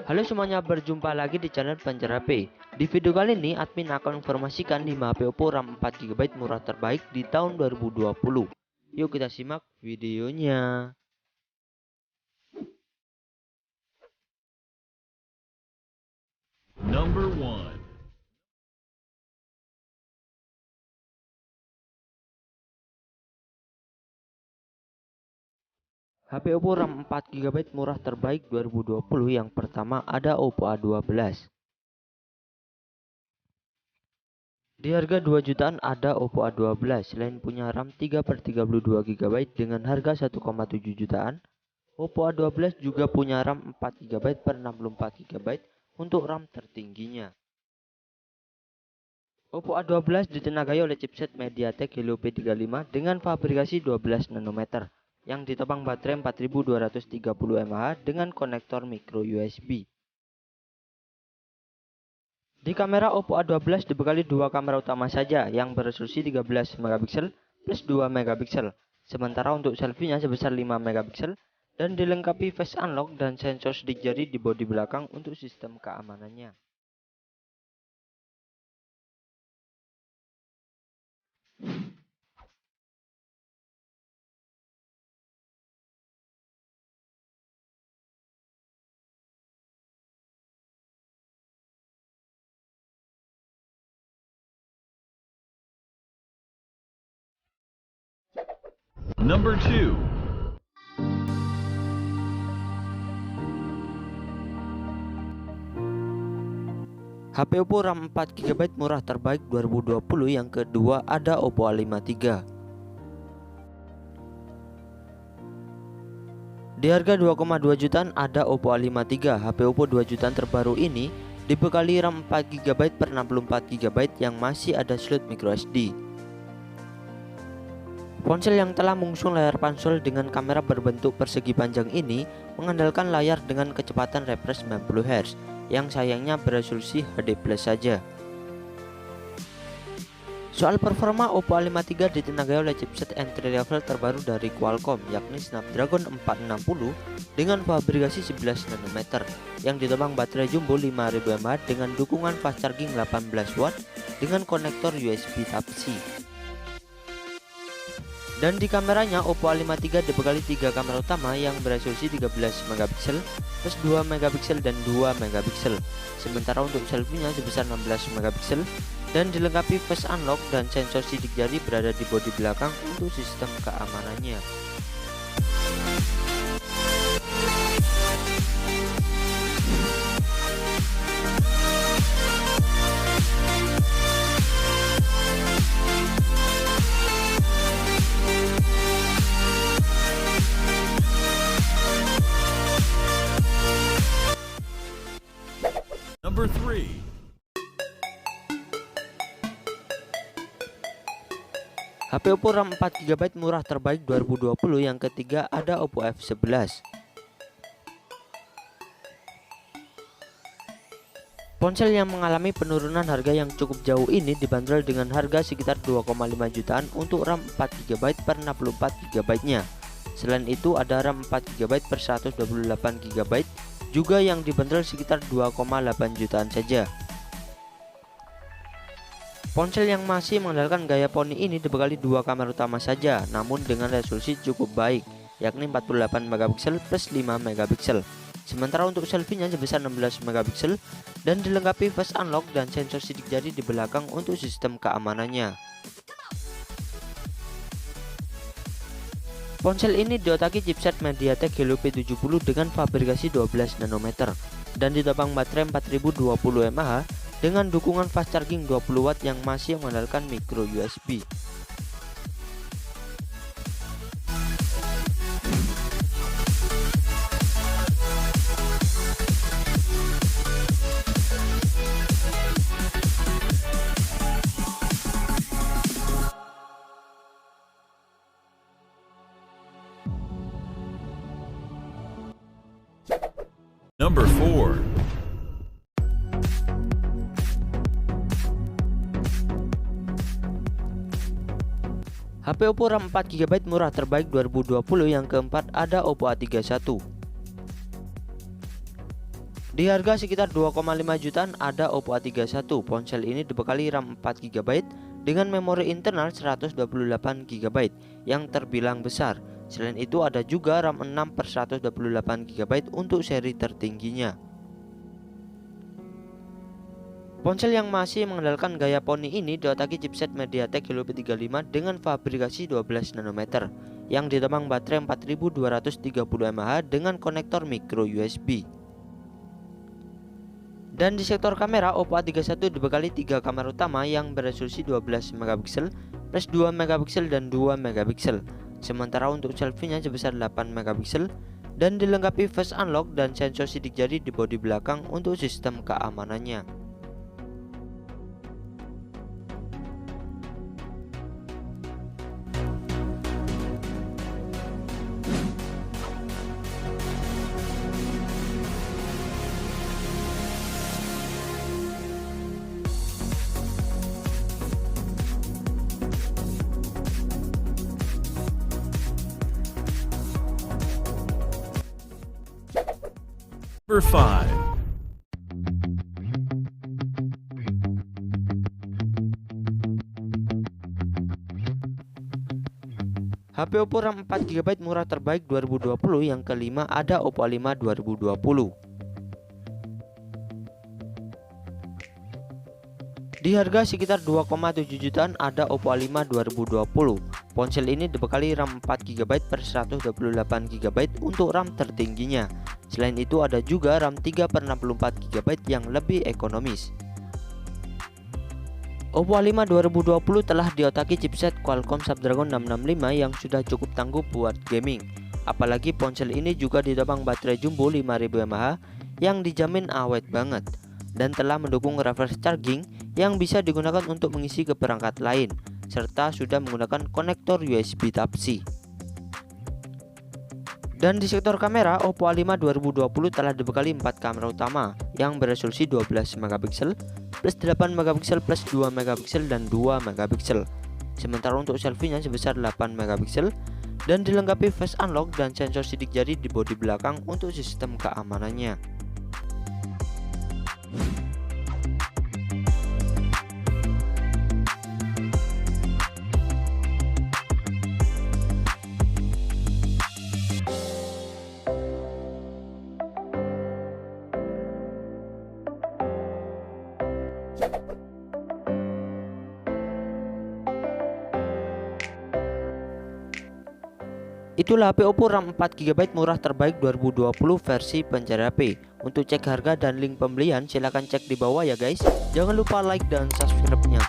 Halo semuanya, berjumpa lagi di channel Pancar HP. Di video kali ini admin akan informasikan 5 HP Oppo RAM 4GB murah terbaik di tahun 2020. Yuk kita simak videonya. Number 1. HP Oppo RAM 4GB murah terbaik 2020 yang pertama ada Oppo A12. Di harga 2 jutaan ada Oppo A12. Selain punya RAM 3/32GB dengan harga 1,7 jutaan, Oppo A12 juga punya RAM 4GB per 64GB untuk RAM tertingginya. Oppo A12 ditenagai oleh chipset MediaTek Helio P35 dengan fabrikasi 12 nanometer yang ditopang baterai 4230 mAh dengan konektor micro USB. Di kamera Oppo A12 dibekali dua kamera utama saja yang beresolusi 13 megapiksel plus 2 megapiksel. Sementara untuk selfie-nya sebesar 5 megapiksel dan dilengkapi face unlock dan sensor sidik jari di bodi belakang untuk sistem keamanannya. Number 2. HP Oppo RAM 4GB murah terbaik 2020 yang kedua ada Oppo A53. Di harga 2,2 jutaan ada Oppo A53. HP Oppo 2 jutaan terbaru ini dibekali RAM 4GB per 64GB yang masih ada slot microSD. Ponsel yang telah mengusung layar pansel dengan kamera berbentuk persegi panjang ini mengandalkan layar dengan kecepatan refresh 90Hz yang sayangnya beresolusi HD+ saja. Soal performa, Oppo A53 ditenagai oleh chipset entry level terbaru dari Qualcomm yakni Snapdragon 460 dengan fabrikasi 11 nanometer yang ditopang baterai jumbo 5000 mAh dengan dukungan fast charging 18W dengan konektor USB Type-C. Dan di kameranya Oppo A53 dibekali 3 kamera utama yang beresolusi 13 megapiksel plus 2 megapiksel dan 2 megapiksel. Sementara untuk selfie-nya sebesar 16 megapiksel dan dilengkapi face unlock dan sensor sidik jari berada di bodi belakang untuk sistem keamanannya. Number 3. HP Oppo RAM 4GB murah terbaik 2020 yang ketiga ada Oppo F11. Ponsel yang mengalami penurunan harga yang cukup jauh ini dibanderol dengan harga sekitar 2,5 jutaan untuk RAM 4GB per 64GB nya. Selain itu ada RAM 4GB per 128GB juga yang dibanderol sekitar 2,8 jutaan saja. Ponsel yang masih mengandalkan gaya poni ini dibekali dua kamera utama saja namun dengan resolusi cukup baik yakni 48 megapiksel plus 5 megapiksel. Sementara untuk selfie-nya sebesar 16 megapiksel dan dilengkapi face unlock dan sensor sidik jari di belakang untuk sistem keamanannya. Ponsel ini diotaki chipset MediaTek Helio P70 dengan fabrikasi 12 nanometer dan ditopang baterai 4020 mAh dengan dukungan fast charging 20W yang masih mengandalkan micro USB. Number 4. HP Oppo RAM 4GB murah terbaik 2020 yang keempat ada Oppo A31. Di harga sekitar 2,5 jutaan ada Oppo A31. Ponsel ini dibekali RAM 4GB dengan memori internal 128GB yang terbilang besar. Selain itu ada juga RAM 6/128GB untuk seri tertingginya. Ponsel yang masih mengandalkan gaya poni ini diotaki chipset MediaTek Helio P35 dengan fabrikasi 12 nanometer yang ditopang baterai 4230 mAh dengan konektor micro USB. Dan di sektor kamera, Oppo A31 dibekali 3 kamera utama yang beresolusi 12 megapiksel plus 2 megapiksel dan 2 megapiksel. Sementara untuk selfie-nya sebesar 8 megapiksel dan dilengkapi face unlock dan sensor sidik jari di bodi belakang untuk sistem keamanannya. Number 5. HP Oppo RAM 4GB murah terbaik 2020. Yang kelima ada Oppo A5 2020. Di harga sekitar 2,7 jutaan ada Oppo A5 2020. Ponsel ini dibekali RAM 4GB per 128GB untuk RAM tertingginya. Selain itu ada juga RAM 3/64GB yang lebih ekonomis. Oppo A5 2020 telah diotaki chipset Qualcomm Snapdragon 665 yang sudah cukup tangguh buat gaming. Apalagi ponsel ini juga ditopang baterai jumbo 5000 mAh yang dijamin awet banget dan telah mendukung reverse charging yang bisa digunakan untuk mengisi ke perangkat lain, serta sudah menggunakan konektor USB Type-C. Dan di sektor kamera, Oppo A5 2020 telah dibekali 4 kamera utama yang beresolusi 12 megapiksel plus 8 megapiksel plus 2 megapiksel dan 2 megapiksel. Sementara untuk selfie-nya sebesar 8 megapiksel dan dilengkapi face unlock dan sensor sidik jari di bodi belakang untuk sistem keamanannya. Itulah HP Oppo RAM 4GB murah terbaik 2020 versi pencari HP. Untuk cek harga dan link pembelian silahkan cek di bawah ya guys. Jangan lupa like dan subscribe-nya.